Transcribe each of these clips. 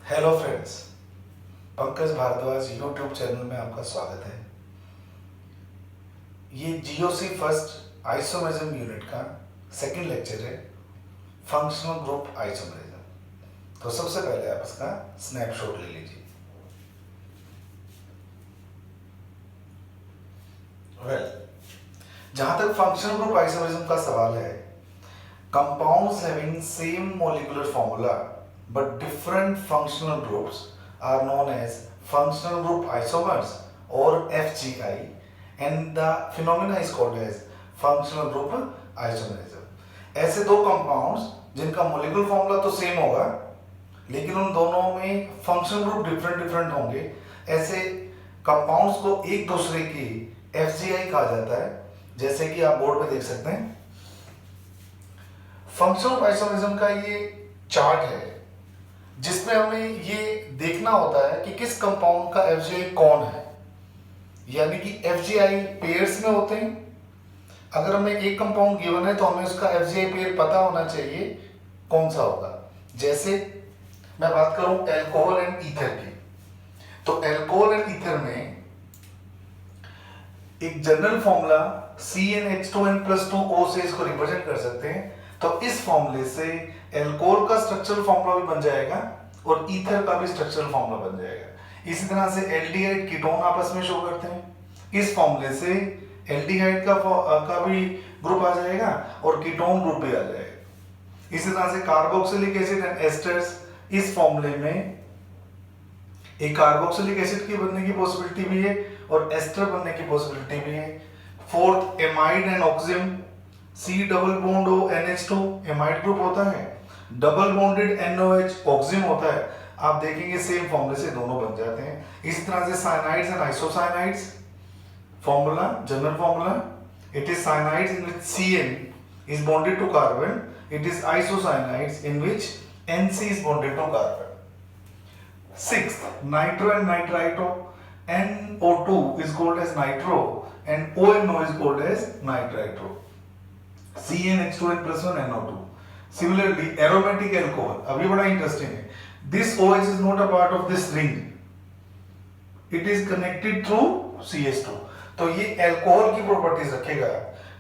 Hello friends, Pankaj Bhardwaj YouTube channel में आपका स्वागत है। ये जीओसी फर्स्ट आइसोमेरिज्म यूनिट का सेकंड लेक्चर है, फंक्शनल ग्रुप आइसोमेरिज्म। तो सबसे पहले आप इसका स्नैपशॉट ले लीजिए। जहां तक फंक्शनल ग्रुप आइसोमेरिज्म का सवाल है, compounds having same molecular formula but different functional groups are known as functional group isomers or FGI, and the phenomena is called as functional group isomerism. ऐसे दो कंपाउंड्स जिनका मोलिकुलर फॉर्मूला तो same होगा लेकिन उन दोनों में फंक्शनल ग्रुप डिफरेंट होंगे, ऐसे कंपाउंड्स को एक दूसरे की FGI कहा जाता है। जैसे कि आप बोर्ड पे देख सकते हैं, फंक्शनल आइसोमेरिज्म का ये चार्ट है जिसमें हमें ये देखना होता है कि किस कंपाउंड का एफजीआई कौन है, यानी कि एफजीआई पेयर्स में होते हैं। अगर हमें एक कंपाउंड गिवन है तो हमें उसका एफजीआई पेयर पता होना चाहिए कौन सा होगा। जैसे मैं बात करूं अल्कोहल एंड ईथर की, तो अल्कोहल एंड ईथर में एक जनरल फॉर्मूला CnH2n+2O से इसको रिप्रेजेंट कर सकते हैं। तो इस फॉर्मूले से अल्कोहल का स्ट्रक्चरल फॉर्मूला भी बन जाएगा और ईथर का भी स्ट्रक्चरल फॉर्मूला बन जाएगा। इसी तरह से एल्डिहाइड कीटोन आपस में शो करते हैं। इस फॉर्मूले से एल्डिहाइड का भी ग्रुप आ जाएगा और कीटोन ग्रुप भी आ जाएगा। इसी तरह से कार्बोक्सिलिक एसिड एंड एस्टर्स, इस फॉर्मूले में एक कार्बोक्सिलिक एसिड की बनने की पॉसिबिलिटी भी है और एस्टर बनने की पॉसिबिलिटी भी है। Fourth, amide and oxime, C double bond O NH2 amide group होता है, डबल बॉन्डेड NOH ऑक्सिम होता है। आप देखेंगे सेम फॉर्मूले से दोनों बन जाते हैं। इसी तरह से cyanides and isocyanides, formula general formula, it is cyanides in which Cn is bonded to carbon, it is isocianides in which NC is bonded to carbon. Sixth, nitro and nitrito, NO2 is called as nitro and ONO is called as nitrito. CnH2n+1 NO2. Similarly, aromatic alcohol, अभी बड़ा interesting है। This OH is not a part of this ring. It is connected through CH2. तो ये alcohol की properties रखेगा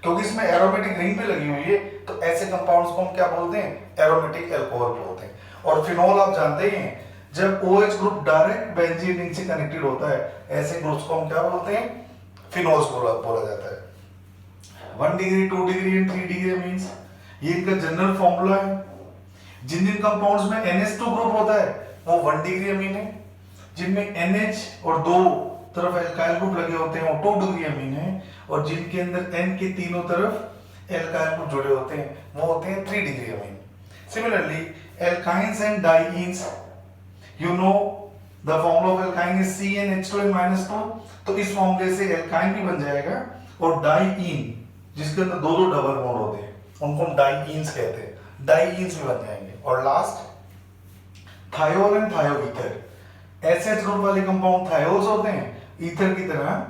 क्योंकि इसमें aromatic ring भी लगी हुई है। तो ऐसे कंपाउंड्स को हम क्या बोलते हैं? एरोमेटिक अल्कोहल बोलते हैं। और फिनोल आप जानते ही हैं, जब OH group direct benzene ring से कनेक्टेड होता है, ऐसे ग्रुप्स को हम क्या बोलते हैं? फिनोल्स बोला जाता है। 1 degree, 2 degree and 3 degree means ये इनका जनरल फॉर्मूला है। जिन कंपाउंड्स में NH2 ग्रुप होता है वो 1 डिग्री अमीन है, जिनमें NH और दो तरफ एल्काइल ग्रुप लगे होते हैं वो 2 डिग्री अमीन है, और जिनके अंदर N के तीनों तरफ एल्काइल ग्रुप जुड़े होते हैं वो होते हैं 3 degree amine. Similarly alkynes and dienes, you know the formula of alkyne is CnH2n-2। तो इस फॉर्मूले से एल्काइन भी बन जाएगा और डाइईन जिसके अंदर दो डबल बॉन्ड होते हैं उनको हम डाइईन्स कहते हैं, डाइईन्स भी बन जाएंगे। और last, thiol and थायोईथर, SH group वाले कंपाउंड थायोल्स होते हैं, ईथर की तरह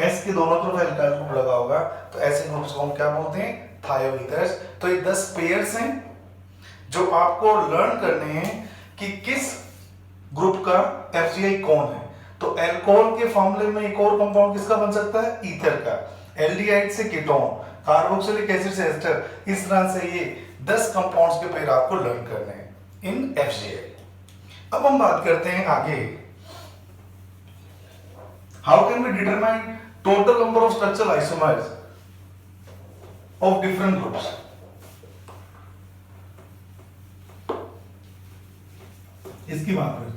एस के दोनों तरफ एल्काइल ग्रुप लगा होगा, तो ऐसे ग्रुप्स को हम क्या बोलते हैं? थायोईथर्स। तो ये 10 पेयर्स हैं जो आपको लर्न करने हैं कि किस ग्रुप का एफजीआई कौन है। तो अल्कोहल के फॉर्मूले में एक और कंपाउंड किसका बन सकता है? ईथर का। एल्डिहाइड से कीटोन, कार्बोक्सिलिक एसिड से एस्टर, इस तरह से ये 10 कंपाउंड्स के पेयर आपको लर्न करने हैं इन एफजीआई। अब हम बात करते हैं आगे, how can we determine total number of structural isomers of different groups. इसकी बात करते हैं।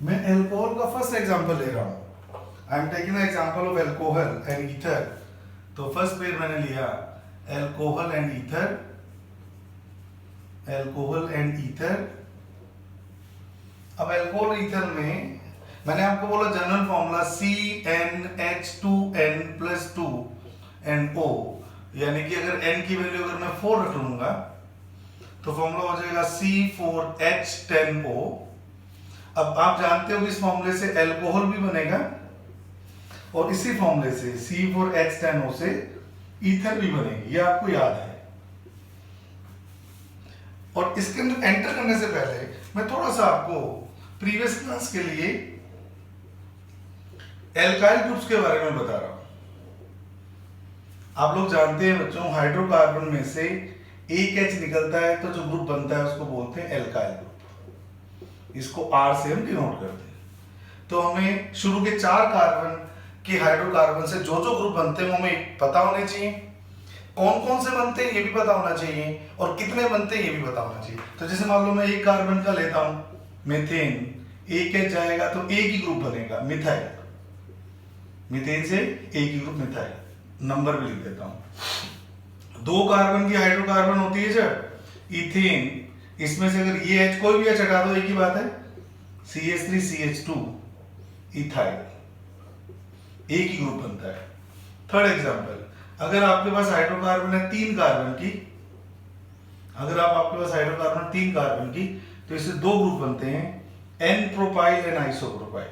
मैं अल्कोहल का फर्स्ट एग्जांपल ले रहा हूं। I am taking the example of alcohol and ether. तो फर्स्ट पेयर मैंने लिया alcohol and ether, alcohol and ether. अब अल्कोहल ईथर में मैंने आपको बोला general formula CnH2n+2 and O, यानी कि अगर n की वैल्यू अगर मैं 4 रख लूंगा तो फॉर्मूला हो जाएगा C4H10O। अब आप जानते हो कि इस फॉर्मूले से अल्कोहल भी बनेगा और इसी फॉर्मूले से C4H10O से ईथर भी बनेगी, ये आपको याद है। और इसके अंदर एंटर करने से पहले मैं थोड़ा सा आपको प्रीवियस क्लास के लिए एल्काइल ग्रुप्स के बारे में बता रहा हूं। आप लोग जानते हैं बच्चों, हाइड्रोकार्बन में से एक H निकलता है तो जो ग्रुप बनता है उसको बोलते हैं एल्काइल ग्रुप। इसको R से हम डिनोट करते हैं। तो हमें शुरू के 4 कार्बन के हाइड्रोकार्बन से जो जो ग्रुप बनते हैं वो हमें पता होने चाहिए। कौन कौन से बनते हैं ये भी पता होना चाहिए, और कितने बनते हैं ये भी पता होना चाहिए। तो जैसे मान लो मैं एक कार्बन का लेता हूं, मीथेन, एक H जाएगा तो एक ही ग्रुप बनेगा, मिथाइल। मीथेन से एक ही ग्रुप मिथाइल, नंबर भी लिख देता हूं। 2 कार्बन की हाइड्रोकार्बन होती है जब इथेन, इसमें से अगर ये H कोई भी H हटा दो एक ही बात है, CH3 CH2 इथाइल, एक ही ग्रुप बनता है। थर्ड एग्जांपल, अगर आपके पास हाइड्रोकार्बन है 3 कार्बन की, अगर आपके पास हाइड्रोकार्बन 3 कार्बन की, तो इससे 2 ग्रुप बनते हैं, एन प्रोपाइल एंड आइसोप्रोपाइल।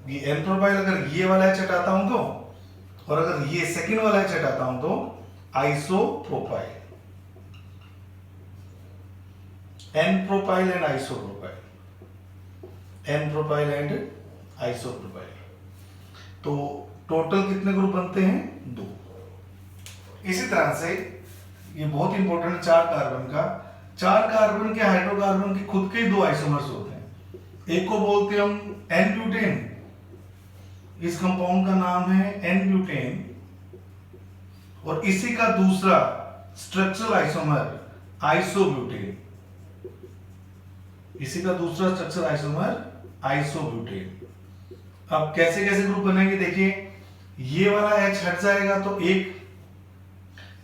ये एन प्रोपाइल अगर ये वाला H हटाता हूं तो, और अगर ये सेकंड वाला H हटाता हूं तो isopropyl, n propyl and isopropyl, n propyl and isopropyl. तो टोटल कितने ग्रुप बनते हैं? 2। इसी तरह से ये बहुत इंपॉर्टेंट है 4 कार्बन का। 4 कार्बन के हाइड्रोकार्बन के खुद के 2 आइसोमर्स होते हैं। एक को बोलते हैं हम एन ब्यूटेन, इस कंपाउंड का नाम है एन ब्यूटेन, और इसी का दूसरा स्ट्रक्चरल आइसोमर आइसोब्यूटेन, इसी का दूसरा स्ट्रक्चरल आइसोमर आइसोब्यूटेन। अब कैसे कैसे ग्रुप बनेंगे देखिए, ये वाला H हट जाएगा तो एक,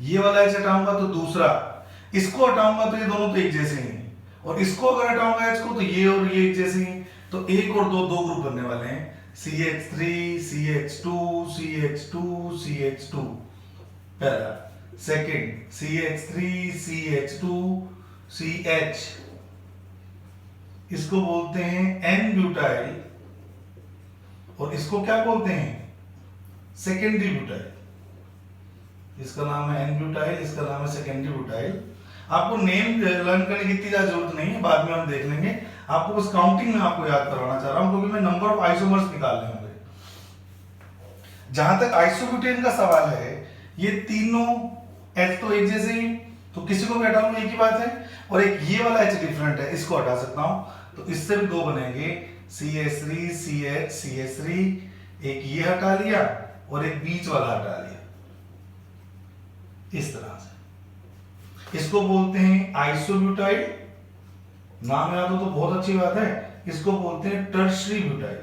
ये वाला H हटाऊंगा तो दूसरा, इसको हटाऊंगा तो ये दोनों तो एक जैसे ही हैं, और इसको अगर हटाऊंगा H को तो ये और ये एक जैसे ही, तो एक और दो ग्रुप बनने वाले हैं, CH3 CH2 CH2 CH2 पहला, सेकंड CH3 CH2 CH, इसको बोलते हैं एन ब्यूटाइल, और इसको क्या बोलते हैं? Secondary butyl. इसका नाम है एन ब्यूटाइल, इसका नाम है सेकेंडरी ब्यूटाइल। आपको नेम लर्न करने की इतनी ज्यादा जरूरत नहीं है, बाद में हम देख लेंगे। आपको बस काउंटिंग में आपको याद करवाना चाह रहा हूं, क्योंकि मैं नंबर ऑफ आइसोमर्स निकालने होंगे। जहां तक आइसोब्यूटेन का सवाल है, ये तीनों H तो एक जैसे ही, तो किसी को भी हटाऊंगा एक ही बात है, और एक ये वाला H डिफरेंट है, इसको हटा सकता हूं, तो इससे भी 2 बनेंगे, CH3 CH CH3, एक ये हटा लिया और एक बीच वाला हटा लिया, इस तरह से। इसको बोलते हैं आइसोब्यूटाइल, नाम याद हो तो बहुत अच्छी बात है। इसको बोलते हैं टर्शरी ब्यूटाइल,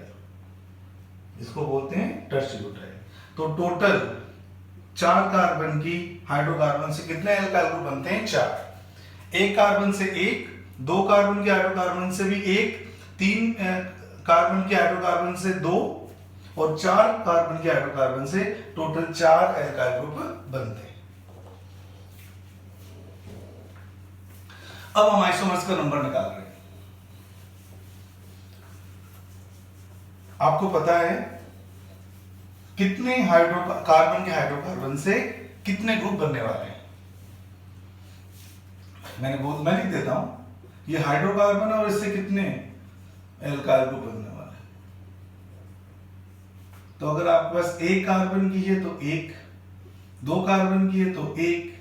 इसको बोलते हैं टर्शरी ब्यूटाइल। तो टोटल 4 कार्बन की हाइड्रोकार्बन से कितने एल्काइल ग्रुप बनते हैं? 4। एक कार्बन से 1, 2 कार्बन के हाइड्रोकार्बन से भी 1, 3 कार्बन के हाइड्रोकार्बन से 2, और 4 कार्बन के हाइड्रोकार्बन से टोटल 4 एल्काइल ग्रुप बनते हैं। अब हम आइसोमर्स का नंबर निकाल रहे हैं। आपको पता है कितने कार्बन के हाइड्रोकार्बन से कितने ग्रुप बनने वाले हैं? मैं लिख देता हूं, ये हाइड्रोकार्बन है और इससे कितने एल्काइल ग्रुप बनने वाले हैं। तो अगर आपके पास 1 कार्बन की है तो 1, 2 कार्बन की है तो 1,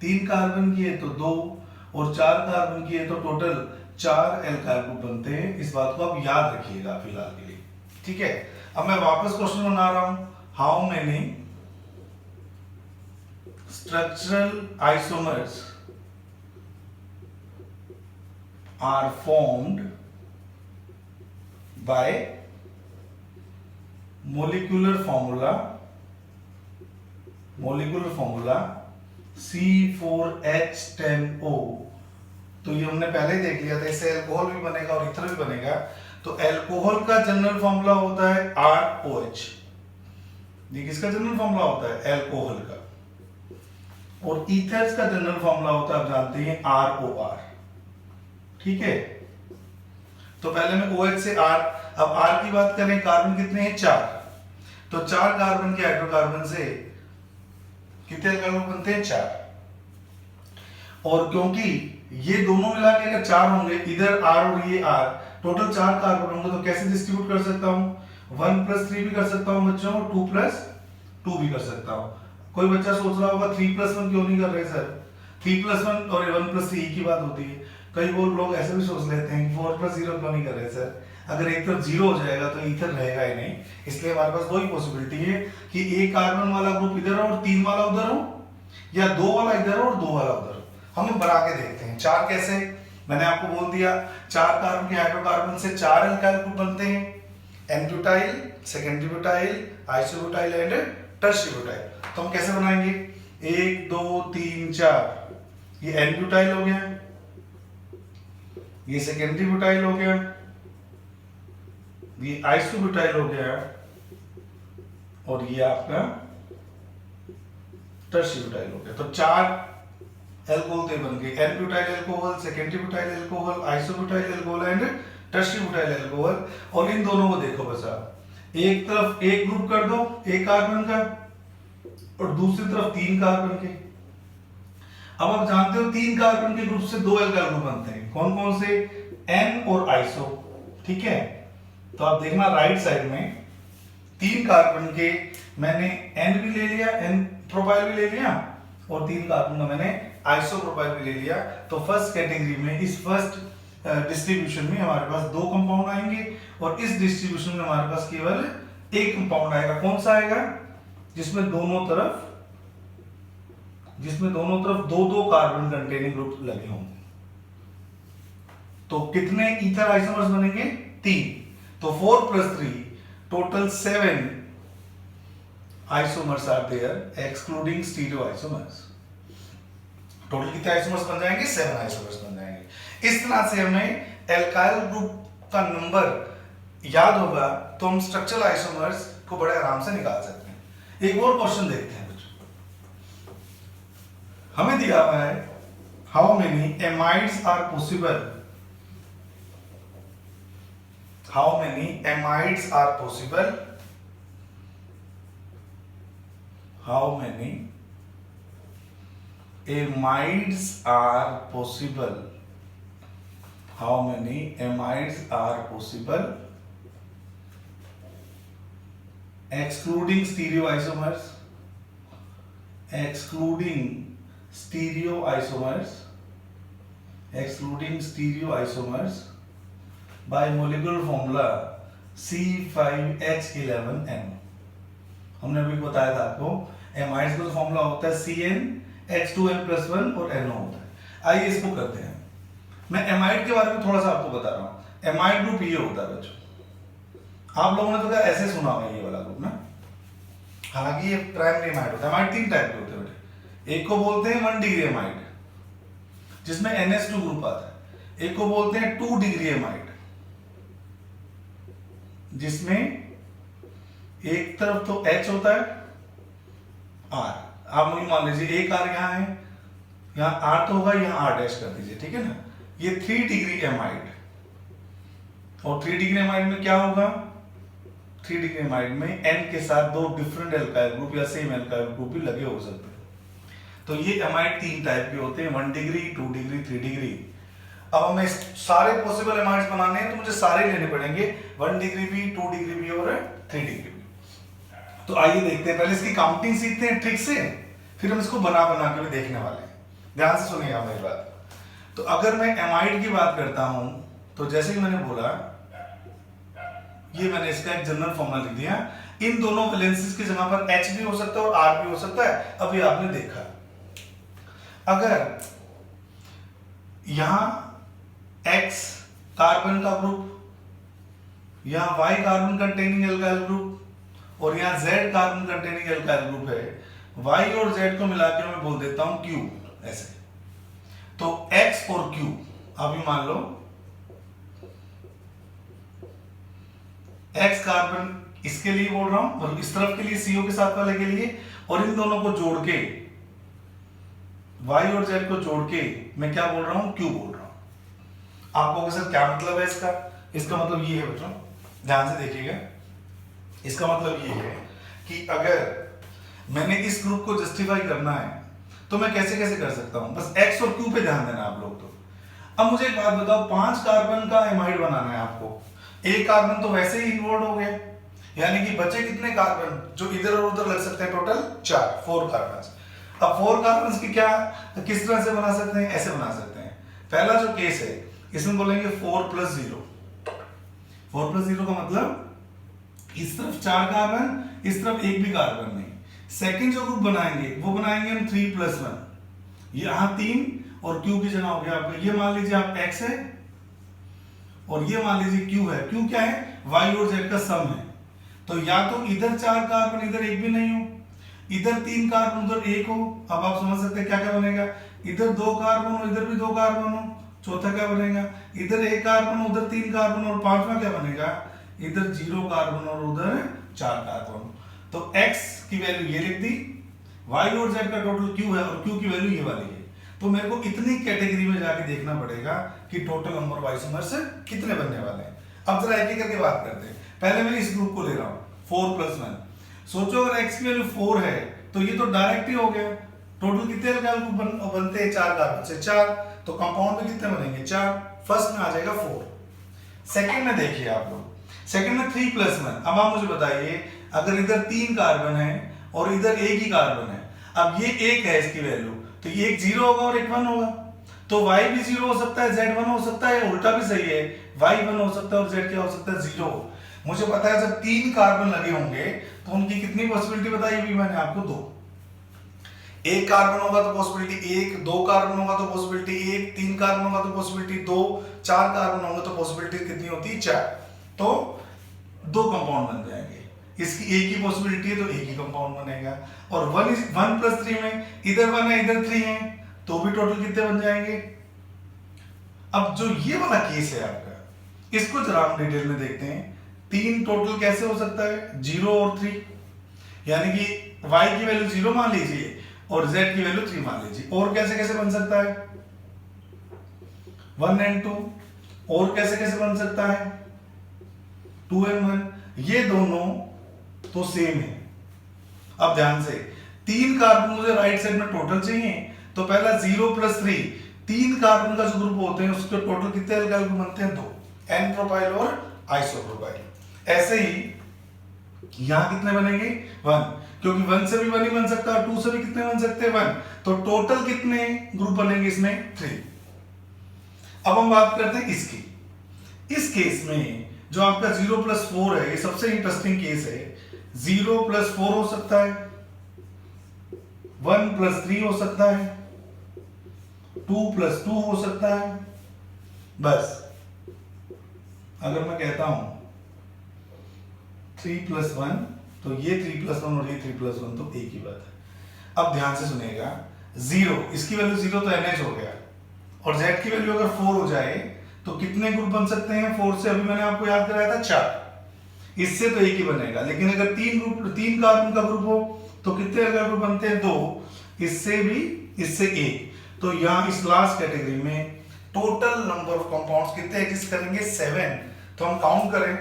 3 कार्बन की है तो 2, और 4 कार्बन की है तो टोटल 4 एल्काइल ग्रुप बनते हैं। इस बात को आप याद रखिएगा फिलहाल के लिए, ठीक है। अब मैं वापस क्वेश्चन बना रहा हूं, how many structural isomers are formed by molecular formula C4H10O। तो ये हमने पहले ही देख लिया था, इससे अल्कोहल भी बनेगा और ईथर भी बनेगा। तो अल्कोहल का जनरल फॉर्मूला होता है ROH। ये किसका जनरल फॉर्मूला होता है? अल्कोहल का। और ईथर्स का जनरल फॉर्मूला होता है, आप जानते हैं, ROR, ठीक है। तो पहले मैं OH से R, अब R की बात करें, कार्बन कितने हैं? 4। तो 4 कार्बन के हाइड्रोकार्बन से कितने एल्काइल ग्रुप बनते हैं? 4। और क्योंकि ये दोनों मिला के अगर 4 होंगे, इधर R और ये R, टोटल 4 कार्बन होंगे, तो कैसे डिस्ट्रीब्यूट कर सकता हूँ? 1+3 भी कर सकता हूँ बच्चों, 2+2 भी कर सकता हूँ। कोई बच्चा सोच रहा होगा 3+1 क्यों नहीं कर रहे सर? 3+1 और 1+3 की बात होती है। कई लोग ऐसे भी सोच लेते हैं कि 4+0 क्यों नहीं कर रहे सर? अगर एक तरफ 0 हो जाएगा तो ईथर रहेगा ही नहीं, इसलिए हमारे पास दो ही पॉसिबिलिटी है कि एक कार्बन वाला ग्रुप इधर हो और 3 वाला उधर हो, या 2 वाला इधर हो और 2 वाला उधर हो। हम बना के देखते हैं। 4 कैसे? मैंने आपको बोल दिया, 4 कार्बन के हाइड्रोकार्बन से 4 अल्काइल ग्रुप बनते हैं, N-butyl, secondary butyl, isobutyl and tertiary butyl. तो हम कैसे बनाएंगे? 1 2 3 4, ये एन-ब्यूटाइल हो गया, ये सेकेंडरी ब्यूटाइल हो गया, ये आइसोब्यूटाइल हो गया, और ये आपका टर्शियरी ब्यूटाइल हो गया। तो 4 एल्कोहल बन गए, N-butyl alcohol, secondary butyl alcohol, isobutyl alcohol and tertiary butyl alcohol. और इन दोनों को देखो बच्चा, एक तरफ एक ग्रुप कर दो एक कार्बन का, और दूसरी तरफ 3 कार्बन के। अब आप जानते हो 3 कार्बन के ग्रुप से 2 अल्काइल ग्रुप बनते हैं, कौन कौन से? एन और आइसो, ठीक है। तो आप देखना राइट साइड में 3 कार्बन के मैंने एन भी ले लिया, एन प्रोपाइल भी ले लिया, और 3 कार्बन का मैंने आइसो प्रोपाइल भी ले लिया। तो फर्स्ट कैटेगरी में, इस फर्स्ट डिस्ट्रीब्यूशन में हमारे पास 2 कंपाउंड आएंगे, और इस डिस्ट्रीब्यूशन में हमारे पास केवल एक कंपाउंड आएगा। कौन सा आएगा? जिसमें दोनों तरफ 2-2 कार्बन कंटेनिंग ग्रुप लगे होंगे। तो कितने ईथर आइसोमर्स बनेंगे? 3। तो 4+3 total 7 isomers are there excluding stereo isomers. Total कितने आइसोमर्स बन जाएंगे? 7 आइसोमर्स बन जाएंगे। इस तरह से हमें एल्काइल ग्रुप का नंबर याद होगा तो हम स्ट्रक्चरल आइसोमर्स को बड़े आराम से निकाल सकते हैं। एक और क्वेश्चन देखते हैं बच्चों। हमें दिया हुआ है how many amides are possible, how many amides are possible, how many amides are possible, how many amides are possible excluding stereoisomers, excluding stereoisomers, excluding stereoisomers by molecular formula C5H11N। हमने अभी बताया था आपको एमाइड्स का formula होता है CnH2n+1 और NO होता है। आइए इसको करते हैं। मैं एमाइड के बारे में थोड़ा सा आपको बता रहा हूँ। एमाइड ग्रुप ये होता है बच्चों, आप लोगों ने तो क्या ऐसे सुना होगा ये वाला ग्रुप ना, हालांकि ये प्राइमरी एमाइड होता है। एमाइड 3 टाइप के होते हैं बेटे, एक को बोलते हैं 1 डिग्री एमाइड जिसमें NH2 ग्रुप आता है, एक को बोलते हैं 2 डिग्री एमाइड जिसमें एक तरफ तो H होता है, R, आप मुझे मान लीजिए एक R यहाँ है, यहाँ R तो होगा, यहाँ R डैश कर दीजिए, ठीक है ना। ये 3 डिग्री एमाइड, और 3 डिग्री एमाइड में क्या होगा? 3 डिग्री एमाइड में N के साथ 2 डिफरेंट एल्काइल ग्रुप या सेम एल्काइल ग्रुप भी लगे हो सकते हैं। तो ये एमाइड 3 टाइप के होते हैं, 1 डिग्री, 2 डिग्री, 3 डिग्री। अब हमें सारे पॉसिबल एमाइड्स बनाने हैं तो मुझे सारे लेने पड़ेंगे, 1 डिग्री भी, 2 डिग्री भी और 3 डिग्री भी। तो आइए देखते हैं, पहले इसकी काउंटिंग सीखते हैं ट्रिक से, फिर हम इसको बना बना के भी देखने वाले हैं। ध्यान से सुनिएगा मेरी बात। तो अगर मैं एमाइड की बात करता हूं तो जैसे कि मैंने बोला, ये मैंने इसका एक जनरल फॉर्मूला लिख दिया। इन दोनों वैलेंसीज की जगह पर H भी हो सकता है और R भी हो सकता है। अभी आपने देखा, अगर यहां X कार्बन का ग्रुप, यहां Y carbon containing alkyl group और यहां Z carbon containing alkyl group है, Y और Z को मिलाकर मैं बोल देता हूं Q, ऐसे। तो X और Q, अभी मान लो X कार्बन इसके लिए बोल रहा हूं और इस तरफ के लिए CO के साथ वाले के लिए, और इन दोनों को जोड़ के Y और Z को जोड़ के मैं क्या बोल रहा हूं? Q बोल रहा हूं। आपको सर क्या मतलब है इसका? इसका मतलब ये है बच्चों, ध्यान से देखिएगा। इसका मतलब ये है कि अगर मैंने इस ग्रुप को जस्टिफाई करना है तो मैं कैसे कैसे कर सकता हूं, बस एक्स और क्यू पे ध्यान देना आप लोग। तो अब मुझे एक बात बताओ, 5 कार्बन का एमाइड बनाना है आपको, एक कार्बन तो वैसे ही इन्वॉल्व हो गया, यानी कि बचे कितने कार्बन जो इधर और उधर लग सकते हैं, टोटल 4 कार्बन। अब 4 कार्बन की क्या किस तरह से बना सकते हैं, ऐसे बना सकते हैं। पहला जो केस है इसमें बोलेंगे 4 + 0। 4 + 0 का मतलब इस तरफ 4 कार्बन, इस तरफ एक भी कार्बन नहीं। सेकंड जो ग्रुप बनाएंगे वो बनाएंगे हम 3 + 1। यहां 3 और क्यू की जगह हो गया आपका, ये मान लीजिए आप एक्स है और ये मान लीजिए क्यू है। क्यू क्या है, वाई और जेड का सम है। तो या तो इधर 4 कार्बन इधर एक भी नहीं हो, इधर 3 कार्बन उधर एक हो। अब आप समझ सकते हैं क्या क्या बनेगा, इधर 2 कार्बन हो इधर भी 2 कार्बन हो। चौथा क्या बनेगा, इधर 1 कार्बन उधर 3 कार्बन, और पांचवा क्या बनेगा, इधर 0 कार्बन और उधर 4 कार्बन। तो x की वैल्यू ये लिख दी, y और z का टोटल q है और q की वैल्यू ये वाली है। तो मेरे को इतनी कैटेगरी में जाके देखना पड़ेगा कि टोटल नंबर आइसोमर्स कितने बनने वाले हैं। अब जरा एक एक करके बात करते हैं। पहले मैं इस ग्रुप को ले रहा हूं 4 + 1। सोचो अगर x की वैल्यू 4 है तो ये तो डायरेक्ट ही हो गया। टोटल कितने अल्काइल ग्रुप बनते हैं, 4 कार्बन से 4, तो कंपाउंड में कितने बनेंगे, 4। फर्स्ट में आ जाएगा 4। सेकंड में देखिए आप लोग, सेकंड में 3 + 1। अब आप मुझे बताइए, अगर इधर 3 कार्बन है और इधर एक ही कार्बन है, अब ये 1 है इसकी वैल्यू, तो ये एक 0 होगा और एक 1 होगा। तो y भी 0 हो सकता है, z 1 हो सकता है, उल्टा भी सही है, y 1 हो सकता है और z क्या हो सकता है, 0। मुझे पता है जब 3 कार्बन लगे होंगे तो उनकी कितनी पॉसिबिलिटी बताई हुई मैंने आपको, 2। एक कार्बन होगा तो पॉसिबिलिटी 1, 2 कार्बन होगा तो पॉसिबिलिटी 1, 3 कार्बन होगा तो पॉसिबिलिटी 2, 4 कार्बन होंगे तो पॉसिबिलिटी कितनी होती है, 4। तो 2 कंपाउंड बन जाएंगे। इसकी एक ही पॉसिबिलिटी है तो एक ही कंपाउंड बनेगा। और 1 + 3 में इधर 1 है इधर 3 है, तो भी टोटल कितने बन जाएंगे। अब जो ये वाला केस है आपका, इसको जरा हम डिटेल में देखते हैं। 3 टोटल कैसे हो सकता है, 0 और 3, यानी कि y की वैल्यू 0 मान लीजिए और z की वैल्यू 3 मान लीजिए। और कैसे कैसे बन सकता है, 1 and 2। और कैसे कैसे बन सकता है, 2 and 1। ये दोनों तो सेम है। अब ध्यान से, 3 कार्बन मुझे राइट साइड में टोटल चाहिए, तो पहला 0 + 3, 3 कार्बन का जो ग्रुप होते हैं उसके टोटल कितने अल्काइल ग्रुप बनते हैं, 2, n प्रोपाइल और आइसोप्रोपाइल। ऐसे ही यहां कितने बनेंगे, 1, क्योंकि 1 से भी 1 ही बन सकता है, 2 से भी कितने बन सकते हैं, 1। तो टोटल कितने ग्रुप बनेंगे इसमें, 3। अब हम बात करते हैं इसकी। इस केस में जो आपका 0 + 4 है, ये सबसे इंटरेस्टिंग केस है। 0 + 4 हो सकता है, 1 + 3 हो सकता है, 2 + 2 हो सकता है। बस अगर मैं कहता हूं 3 + 1, तो ये 3 + 1 और ये 3 + 1 तो एक ही बात है। अब ध्यान से सुनिएगा, 0 इसकी वैल्यू 0 तो NH हो गया, और Z की वैल्यू अगर 4 हो जाए तो कितने ग्रुप बन सकते हैं 4 से, अभी मैंने आपको याद कराया था 4। इससे तो एक ही बनेगा, लेकिन अगर 3 कार्बन का ग्रुप हो तो कितने ग्रुप बनते हैं, 2। इससे भी, इससे 1। तो यहां इस लास्ट कैटेगरी में टोटल नंबर ऑफ कंपाउंड्स कितने एग्जिस्ट करेंगे, 7। तो हम काउंट करें,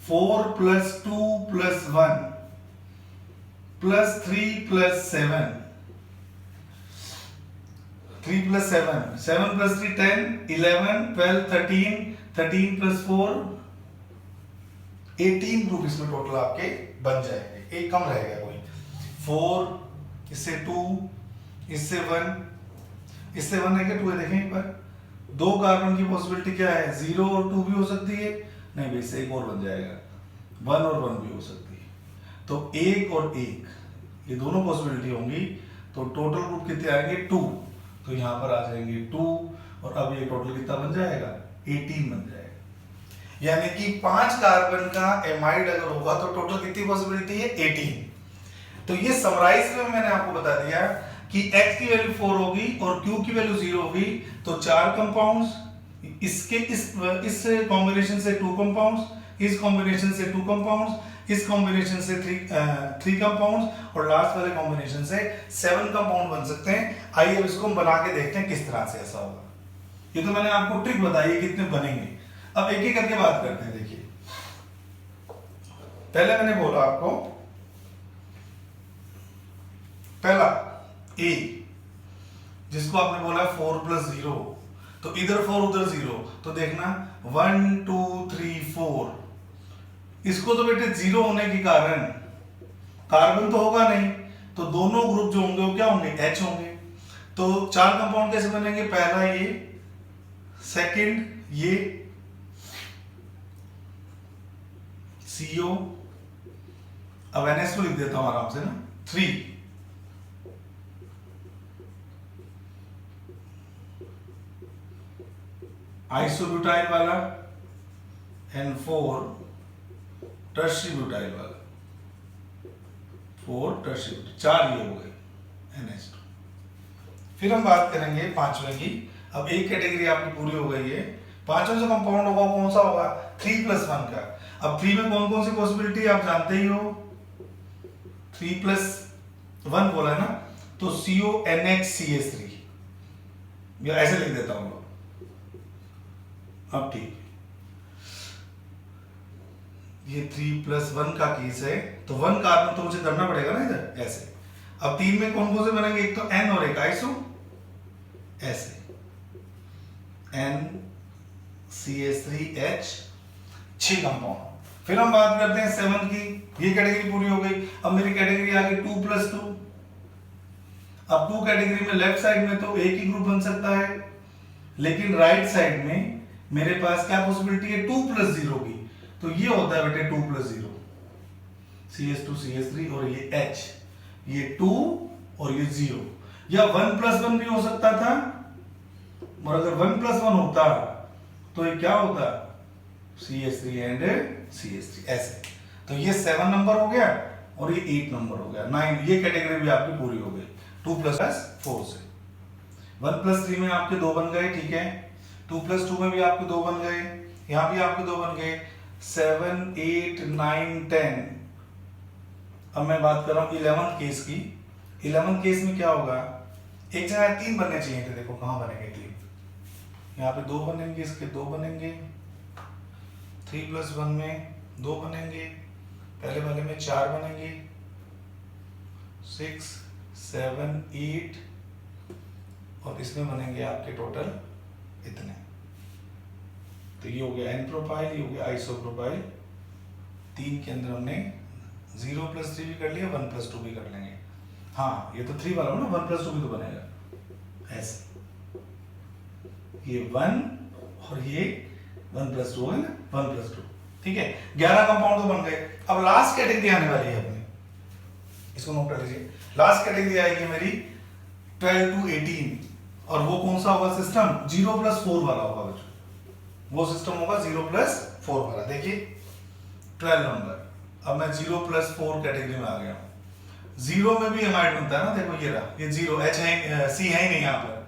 4 + 2 + 1 + 3 + 7, 3 + 7, 7 + 3 10, 11, 12, 13, 13 + 4 18 ग्रुप इसमें टोटल आपके बन जाएंगे। एक कम रहेगा कोई, 4, इससे 2, इससे 1, इससे 1 है क्या, 2 है, देखें एक बार। 2 कार्बन की पॉसिबिलिटी क्या है, 0 और 2 भी हो सकती है, नहीं भाई इससे एक और बन जाएगा, 1 और 1 भी हो सकती है। तो 1 और 1 ये दोनों पॉसिबिलिटी होंगी, तो टोटल ग्रुप कितने आएंगे, 2। तो यहां पर आ जाएंगे 2, और अब ये टोटल कितना बन जाएगा, 18 बन जाएगा। यानी कि 5 कार्बन का एमाइड अगर होगा तो टोटल कितनी पॉसिबिलिटी है, 18। तो ये समराइज में मैंने आपको बता दिया कि x की वैल्यू 4 होगी और q की वैल्यू 0 होगी, तो 4 कंपाउंड्स, इसके इस कॉम्बिनेशन से 2 कंपाउंड्स, इस कॉम्बिनेशन से 2 कंपाउंड्स, इस कॉम्बिनेशन से 3 कंपाउंड्स, और लास्ट वाले कॉम्बिनेशन से 7 कंपाउंड बन सकते हैं। आइए अब इसको हम बना के देखते हैं किस तरह से ऐसा होगा। ये तो मैंने आपको ट्रिक बताई है कितने बनेंगे। अब एक एक करके बात करते हैं। देखिए, पहले मैंने बोला आपको, पहला ए, जिसको आपने बोला 4+0, तो इधर 4 उधर 0, तो देखना 1 2 3 4, इसको तो बेटे 0 होने के कारण कार्बन तो होगा नहीं, तो दोनों ग्रुप जो होंगे वो क्या होंगे, H होंगे। तो 4 कंपाउंड कैसे बनेंगे, पहला ये, सेकंड ये CO, अब NH2 लिख देता हूं आराम से ना, 3 आइसोब्यूटाइल वाला एंड 4 टर्शी ब्यूटाइल वाला, 4 टर्शी, 4 ये हो गए NH2। फिर हम बात करेंगे पांचवें की। अब एक कैटेगरी आपकी पूरी हो गई है, पांचवें जो कंपाउंड होगा कौन सा होगा, 3+1 का। अब 3 में कौन कौन सी पॉसिबिलिटी आप जानते ही हो, 3+1 बोला है ना, तो CONHCH3, या ऐसे लिख देता हूं। अब ठीक, ये 3+1 का केस है, तो 1 कार्बन तो मुझे करना पड़ेगा ना इधर ऐसे। अब 3 में कौन कौन से बनेंगे, एक तो N और एक आइसो, ऐसे NCH3H, 6 कंपाउंड। फिर हम बात करते हैं 7 की, ये कैटेगरी पूरी हो गई। अब मेरी कैटेगरी आ गई 2+2। अब 2 कैटेगरी में लेफ्ट साइड में तो एक ही ग्रुप बन सकता है, लेकिन राइट साइड में मेरे पास क्या पॉसिबिलिटी है, 2+0 की, तो ये होता है बेटे 2+0, CH2 CH3 और ये H, ये 2 और ये 0, या 1+1 भी हो सकता था, और अगर 1+1 होता तो ये क्या होता, CH3 एंड CH3 ऐसे। तो ये 7 नंबर हो गया और ये 8 नंबर हो गया, 9, ये कैटेगरी भी आपकी पूरी हो गई 2+4 से। 1+3 में आपके 2 बन गए, ठीक है, 2+2 में भी आपके 2 बन गए, यहां भी आपके 2 बन गए, 7 8 9 10। अब मैं बात कर रहा हूं 11th केस की। 11th केस में क्या होगा, एक जगह 3 बनने चाहिए थे, देखो कहां बनेंगे 3, यहाँ पे 2 बनेंगे, इसके 2 बनेंगे, 3+1 में 2 बनेंगे, पहले वाले में 4 बनेंगे, 6 7 8, और इसमें बनेंगे आपके टोटल इतने। तो ये हो गया N प्रोपाइल, ये हो गया आइसोप्रोपाइल। 3 के अंदर हमने 0+3 भी कर लिया, 1+2 भी कर लेंगे। हाँ, ये तो 3 वाला हो ना, 1+2 भी तो बनेगा ऐसे, ये 1 और ये 1+2 है ना, 1+2, ठीक है। 11 कंपाउंड तो बन गए। अब लास्ट कैटेगरी आने वाली है अपनी, इसको नोट कर लीजिए। लास्ट कैटेगरी आएगी मेरी 12 to 18, और वो कौन सा होगा सिस्टम, 0+4 वाला होगा बच्चों, वो सिस्टम होगा 0+4 वाला। देखिए 12 नंबर, अब मैं 0+4 कैटेगरी में आ गया हूं। 0 में भी एमाइड बनता है ना, देखो ये रहा, ये 0, H है, C है ही नहीं यहाँ पर।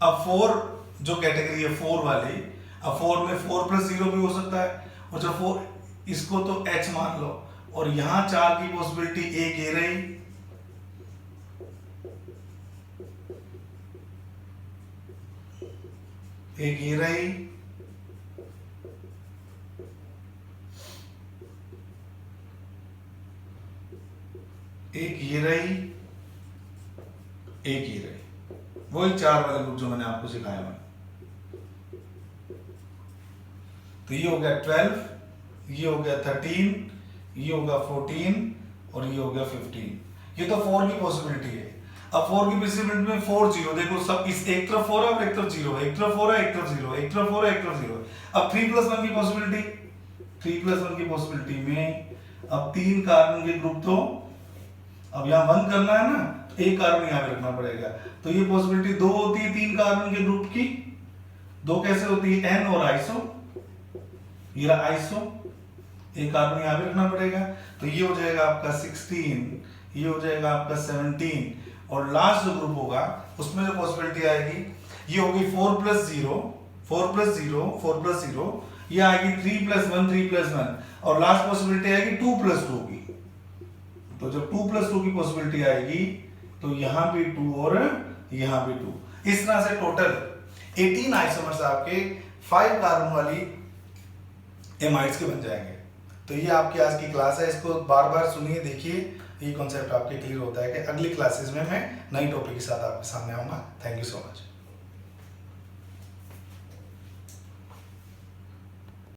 अब 4 जो कैटेगरी है 4 वाली, अब 4 में 4+0 भी हो सकता है, और जब 4 इसको तो H मान लो, और यहां 4 की पॉसिबिलिटी एक ये रही, एक ये रही, एक ये रही, एक ये रही, वही 4 वाले ग्रुप जो मैंने आपको सिखाया मैंने। तो ये हो गया 12, ये हो गया 13, ये हो गया 14, और ये हो गया 15। ये तो 4 की पॉसिबिलिटी है। अब 4 की पॉसिबिलिटी में 4 0, देखो सब इस एक तरफ 4 है और एक तरफ 0 है, एक तरफ 4 है एक तरफ 0 है, एक तरफ 4 है एक तरफ 0 है। अब 3+1 की पॉसिबिलिटी, 3+1 की पॉसिबिलिटी में अब 3 कार्बन के ग्रुप, तो अब यहाँ 1 करना है ना, तो एक कार्बन यहाँ पे रखना पड़ेगा, तो ये पॉसिबिलिटी 2 होती है 3 कार्बन के ग्रुप की। 2 कैसे होती है, N और आइसो, ये रहा आइसो, एक कार्बन यहाँ पे रखना पड़ेगा, तो ये हो जाएगा आपका 16, ये हो जाएगा आपका 17, और लास्ट जो ग्रुप होगा उसमें जो पॉसिबिलिटी आएगी ये होगी 4+0, 4+0, 4+0, ये आएगी 3+1, 3+1, और लास्ट पॉसिबिलिटी आएगी 2+2 की। तो जब 2+2 की पॉसिबिलिटी आएगी तो यहाँ भी 2 और यहाँ भी 2, इस तरह से टोटल 18 आइसोमर्स आपके 5 कार्बन वाली एमाइड्स के बन जाएंगे। तो ये आपकी आज की क्लास है, इसको बार बार सुनिए, देखिए ये कॉन्सेप्ट आपके क्लियर होता है कि अगली क्लासेस में मैं नई टॉपिक के साथ आपके सामने आऊँगा। Thank you so much.